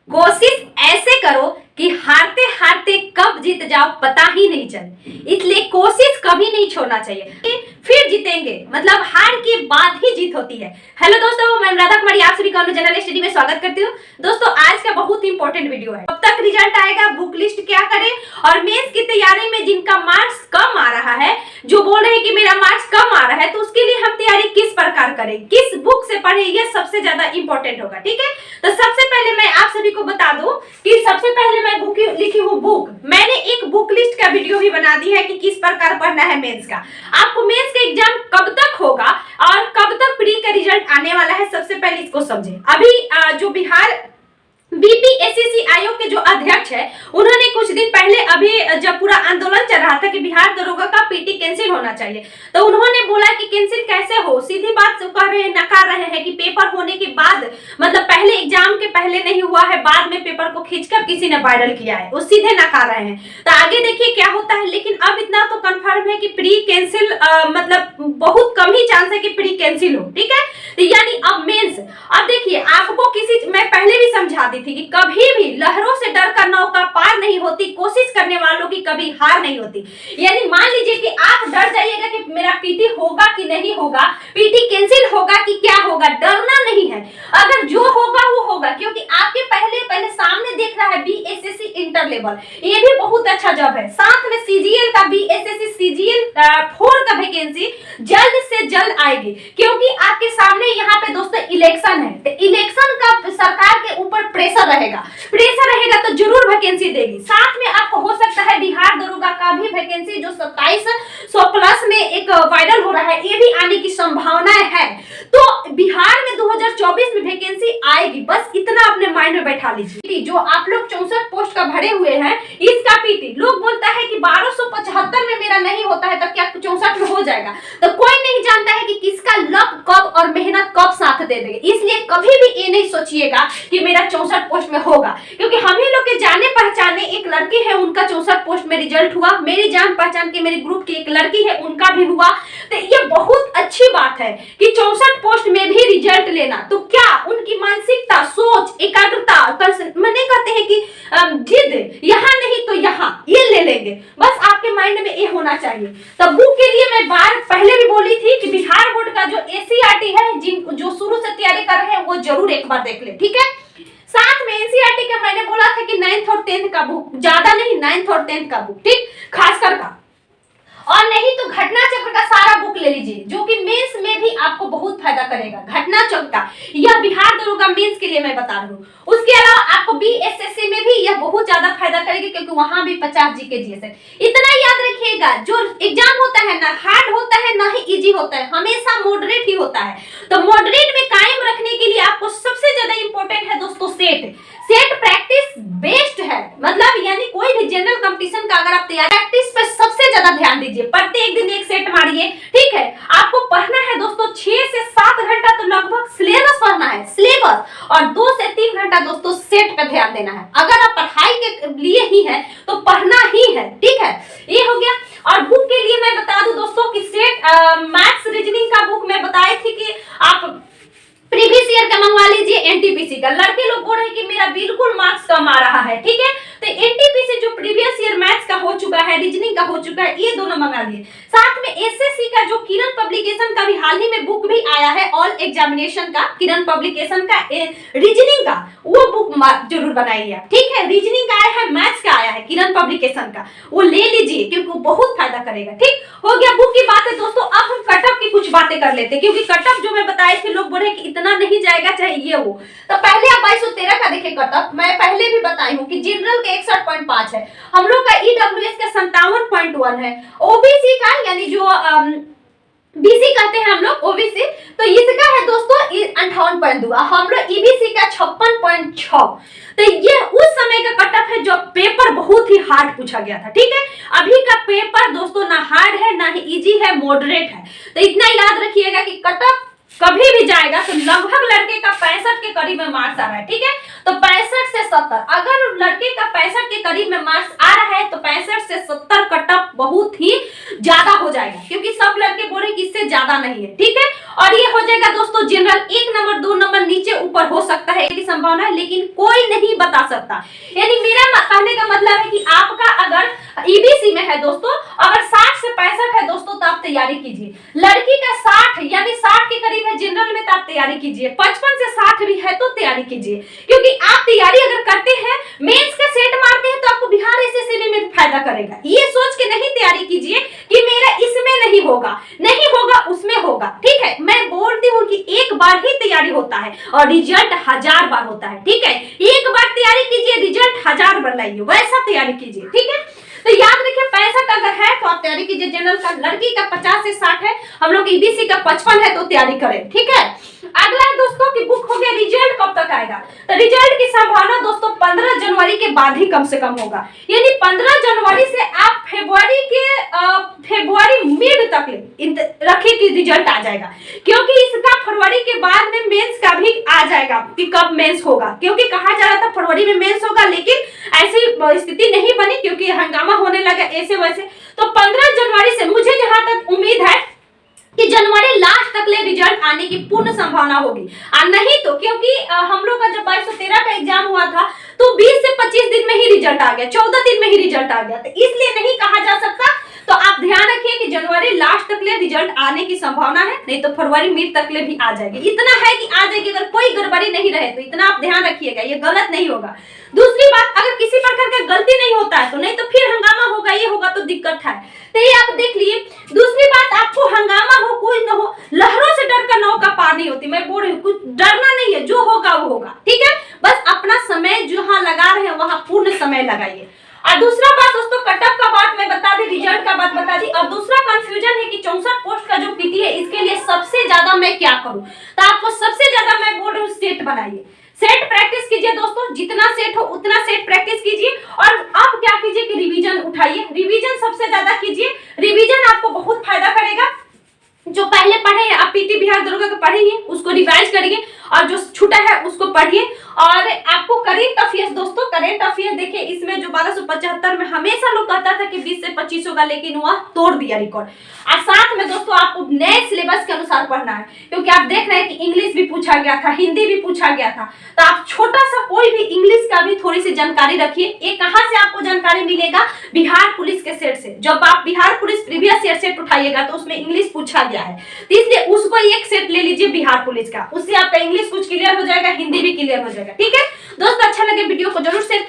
कोशिश ऐसे करो कि हारते हारते कब जीत जाओ पता ही नहीं चले। इसलिए कोशिश कभी नहीं छोड़ना चाहिए, फिर जीतेंगे। मतलब हार के बाद ही जीत होती है। हेलो दोस्तों, मैं राधा कुमारी, आप सभी का जनरल स्टडी में स्वागत करती हूँ। दोस्तों, आज का बहुत इंपॉर्टेंट वीडियो है। कब तक रिजल्ट आएगा, बुक लिस्ट क्या करें, और मेंस की तैयारी में जिनका मार्क्स कम आ रहा है, जो बोल रहे हैं कि मेरा मार्क्स कम आ रहा है, तो उसके लिए हम तैयारी किस प्रकार करें, किस बुक से पढ़े, ये सबसे ज्यादा इंपॉर्टेंट होगा। ठीक है, तो सबसे पहले मैं आप सभी को बता दूं कि सबसे पहले मैं बुक लिखी हूँ बुक। मैंने एक बुक लिस्ट का वीडियो भी बना दी है कि किस प्रकार पढ़ना है मेंस का। आपको मेंस का एग्जाम कब तक होगा और कब तक प्री का रिजल्ट आने वाला है, सबसे पहले इसको समझें। अभी जो बिहार बीपीएससी आयोग के जो अध्यक्ष है, उन्होंने कुछ दिन पहले, अभी जब पूरा आंदोलन चल रहा था कि बिहार दरोगा का पीटी कैंसिल होना चाहिए, तो उन्होंने बोला कि कैंसिल कैसे हो। सीधी बात कह रहे हैं, नकार रहे हैं कि पेपर होने के बाद, मतलब पहले एग्जाम के पहले नहीं हुआ है, बाद में पेपर को खींचकर किसी ने वायरल किया है, वो सीधे नकार रहे हैं। तो आगे देखिए क्या होता है। लेकिन अब इतना तो कंफर्म है कि प्री कैंसिल, मतलब बहुत कम ही चांस है कि प्री कैंसिल हो। ठीक है, यानी अब मेंस, अब देखिए आपको मैं पहले भी समझा दी थी कि कभी भी लहरों से डरकर नौका पार नहीं होती, कोशिश करने वालों की कभी हार नहीं होती। यानी मान लीजिए कि आप डर जाइएगा कि मेरा पीटी होगा कि नहीं होगा, पीटी कैंसिल होगा कि क्या होगा, डरना नहीं है। अगर जो होगा वो होगा, क्योंकि आपके पहले सामने देख रहा है बीएसएससी इंटर लेवल, ये भी बहुत अच्छा जॉब है। साथ में सीजीएल का, बीएसएससी सीजीएल 4 का वैकेंसी जल्द से जल्द आएगी, क्योंकि आपके सामने यहाँ पे दोस्तों इलेक्शन है। तो इलेक्शन का सरकार के ऊपर प्रेशर रहेगा तो जरूर वैकेंसी देगी। साथ में आपको हो सकता है बिहार दरोगा का भी वैकेंसी, जो 2700 प्लस में एक वायरल हो रहा है, ये भी आने की संभावना है। तो बिहार में 2024 में वैकेंसी आएगी, बस इतना अपने माइंड में बैठा लीजिए। जो आप लोग 64 पोस्ट का भरे हुए हैं, इसका पीटी लोग बोलता है कि 1275 में मेरा नहीं होता है, तो क्या 64 में हो जाएगा? तो कोई नहीं जानता है कि किसका लक कब और मेहनत कब साथ दे देगी। इसलिए कभी भी ये नहीं सोचिएगा कि मेरा 64 पोस्ट में होगा, क्योंकि हम ही लोग के जाने पहचाने एक लड़की है, उनका 64 पोस्ट में रिजल्ट हुआ। मेरी जान पहचान के मेरे ग्रुप की एक लड़की है, उनका भी हुआ। तो ये बहुत अच्छी बात है कि 64 पोस्ट में भी रिजल्ट लेना। तो क्या उनकी मानसिकता, सोच, एकाग्रता, मैंने कहते हैं कि जिद, यहाँ नहीं तो यहाँ, ये ले लेंगे। बस आपके माइंड में ये होना चाहिए। तो बुक के लिए मैं बार पहले भी बोली थी कि बिहार बोर्ड का जो एससीईआरटी है, जो शुरू से तैयारी कर रहे हैं, वो जरूर एक बार देख ले। ठीक है, साथ में एनसीईआरटी का मैंने बोला था कि 9th और 10th का बुक, ज्यादा नहीं, 9th और 10th का बुक, ठीक, खासकर का, और नहीं तो घटना चक्र का सारा बुक ले लीजिए, जो कि मेंस में भी आपको बहुत फायदा करेगा। घटना चक्र का, यह बिहार दरोगा मेंस के लिए मैं बता रही हूँ। उसके अलावा आपको बीएसएससी में भी यह बहुत ज्यादा फायदा करेगी, क्योंकि वहां भी 50 जीके जीएस है। इतना याद रखिएगा, जो एग्जाम होता है ना हार्ड होता है ना ही इजी होता है, हमेशा मॉडरेट ही होता है। तो मॉडरेट में कायम रखने के लिए आपको सबसे ज्यादा इंपॉर्टेंट है दोस्तों सेट प्रैक्टिस बेस्ट है। मतलब यानी कोई भी जनरल कंपटीशन का अगर आप तैयारी, प्रैक्टिस पे सबसे ज्यादा ध्यान दीजिए। प्रत्येक दिन एक सेट मारिए। ठीक है, आपको पढ़ना है दोस्तों 6 से 7 घंटा तो लगभग सिलेबस पढ़ना है, सिलेबस, और 2 से 3 घंटा दोस्तों सेट पे ध्यान देना है। अगर आप पढ़ाई के लिए ही है तो पढ़ना ही है। ठीक है, ये हो गया। और बुक के लिए मैं बता दूं दोस्तों कि सेट मैथ्स रीजनिंग का बुक मैं बताई थी कि आप प्रीवियस ईयर का मंगवा लीजिए, एनटीपीसी का। लड़के लोग बोल रहे हैं कि मेरा बिल्कुल मार्क्स कम आ रहा है। ठीक है, तो एनटीपीसी जो प्रीवियस ईयर मैथ्स का हो चुका है, रीजनिंग का हो चुका है, ये दोनों मंगा लिए। साथ में एसएससी का जो किरण पब्लिकेशन का भी हाल ही में बुक भी आया है, ऑल एग्जामिनेशन का, किरण पब्लिकेशन का रीजनिंग का, वो बुक जरूर बनाइए। ठीक है, रीजनिंग का आया है, मैथ्स का आया है, किरण पब्लिकेशन का, वो ले लीजिए, क्योंकि वो बहुत फायदा करेगा। ठीक हो गया बुक की बात है दोस्तों। अब हम कटअप की कुछ बातें कर लेते हैं, क्योंकि कटअप जो मैं बताए थे, लोग बोले कि इतना नहीं जाएगा चाहे ये हो। तो पहले आप 2213 का देखिए कटअप, मैं पहले भी बताई हूँ कि जनरल का 61.5 है, हम लोग का ईडब्ल्यूएस का 57.1 है, ओबीसी का, यानी जो बीसी कहते हैं हम लोग, ओबीसी, तो इसका है दोस्तों 58.2, हम लोग ईबीसी का 56.6। तो ये उस समय का कटअप है जो पेपर बहुत ही हार्ड पूछा गया था। ठीक है, अभी का पेपर दोस्तों ना हार्ड है ना ही इजी है, मॉडरेट है। तो इतना याद रखिएगा कि कटअप कभी भी जाएगा तो लगभग लड़के का 65 के करीब में मार्क्स आ रहा है, ठीक है। तो 65 से 70, अगर लड़के का 65 के करीब में मार्क्स आ रहा है तो 65 से 70 कट ऑफ बहुत ही ज्यादा हो जाएगा, क्योंकि सब लड़के बोल रहे कि इससे ज्यादा नहीं है, ठीक है। और ये हो जाएगा दोस्तों जनरल, 1 नंबर 2 नंबर नीचे ऊपर हो सकता है की संभावना है, लेकिन कोई नहीं बता सकता। यानी मेरा कहने का मतलब है कि आपका अगर ईबीसी में है दोस्तों, अगर 60 से 65 है दोस्तों तो आप तैयारी कीजिए। लड़की का 60 यानी 60 के करीब है जनरल में तो आप तैयारी कीजिए। 55 से 60 भी है तो तैयारी कीजिए, क्योंकि आप तैयारी अगर करते हैं, मेंस का सेट मारते हैं तो आपको बिहार एसएससी में फायदा करेगा। ये सोच के नहीं तैयारी कीजिए कि मेरा इसमें नहीं होगा, नहीं होगा उसमें होगा, ठीक है। मैं बोलती हूँ कि एक बार ही तैयारी होता है और रिजल्ट 1000 बार होता है, ठीक है। एक बार तैयारी कीजिए, रिजल्ट 1000 बार लाइए, वैसा तैयारी कीजिए, ठीक है। तो याद रखिए 65 अगर है तो आप तैयारी कीजिए जनरल का, लड़की का 50 से 60 है, हम लोग ईबीसी का 55 है तो तैयारी करें, ठीक है। अगला दोस्तों की बुक हो गया रिजल्ट कब तक आएगा। तो रिजल्ट की संभावना दोस्तों 15 जनवरी के बाद ही कम से कम होगा, यानी 15 जनवरी से आप फरवरी मिड तक रखिए कि रिजल्ट आ जाएगा, क्योंकि इसका फरवरी के बाद में मेंस का भी आ जाएगा कि कब मेंस होगा, क्योंकि कहा जा रहा था फरवरी में मेंस होगा, लेकिन ऐसी स्थिति नहीं बनी क्योंकि हंगामा होने लगा ऐसे वैसे। तो 15 जनवरी से मुझे जहां तक उम्मीद है कि जनवरी लास्ट तक ले रिजल्ट आने की पूर्ण संभावना होगी, और नहीं तो क्योंकि हम लोग का जब 2213 का एग्जाम हुआ था तो 20 से 25 दिन में ही रिजल्ट आ गया, 14 दिन में ही रिजल्ट आ गया, तो इसलिए नहीं कहा जा सकता। तो आप ध्यान रखिए कि जनवरी लास्ट तक ले रिजल्ट आने की संभावना है, नहीं तो फरवरी मिड तक ले भी आ जाएगी। इतना है कि आ जाएगी, अगर कोई गड़बड़ी नहीं रहे तो इतना आप ध्यान रखिएगा, ये गलत नहीं होगा। दूसरी बात, अगर किसी प्रकार का गलती नहीं होता है तो नहीं तो फिर हंगामा होगा, ये होगा तो दिक्कत है, तो ये आप देख लिए। दूसरी बात, आपको हंगामा हो कोई ना हो, लहरों से डर कर नाव का पार नहीं होती। मैं बोल रही हूँ कुछ डरना नहीं है, जो होगा वो होगा, ठीक है। बस अपना समय जहां लगा रहे हैं वहां पूर्ण समय लगाइए। और दूसरा बात दोस्तों, कटअप का बात मैं बता दी, रिजल्ट का बात बता दी। और दूसरा कंफ्यूजन है कि 64 पोस्ट का जो पीटी है, इसके लिए सबसे ज्यादा मैं क्या करूं, तो आपको सबसे ज्यादा मैं बोल रही हूँ सेट बनाइए, सेट प्रैक्टिस कीजिए दोस्तों, जितना सेट हो उतना सेट प्रैक्टिस कीजिए। और अब क्या कीजिए कि रिवीजन उठाइए, रिवीजन सबसे ज्यादा कीजिए, रिवीजन आपको बहुत फायदा करेगा। जो पहले पढ़े हैं आप पीटी बिहार दरोगा का पढ़ेंगे, उसको रिवाइज करिए, और जो छूटा है उसको पढ़िए। और आपको करेंट अफेयर्स दोस्तों, करेंट अफेयर देखिए, इसमें जो 1275 में हमेशा लोग कहता था कि 20 से 25 होगा, लेकिन वह तोड़ दिया रिकॉर्ड। और साथ में दोस्तों आपको नए सिलेबस के अनुसार पढ़ना है, क्योंकि आप देख रहे हैं कि इंग्लिश भी पूछा गया था, हिंदी भी पूछा गया था, तो आप छोटा सा कोई भी इंग्लिश का भी थोड़ी सी जानकारी रखिए। ये कहाँ से आपको जानकारी मिलेगा, बिहार पुलिस के सेट से। जब आप Bihar police previous year set उठाइएगा तो उसमें इंग्लिश पूछा गया है, तो इसलिए उसको एक सेट ले लीजिए बिहार पुलिस का, उससे आपका इंग्लिश कुछ क्लियर हो जाएगा, हिंदी भी क्लियर हो जाएगा, ठीक है दोस्तों। अच्छा लगे वीडियो को जरूर शेयर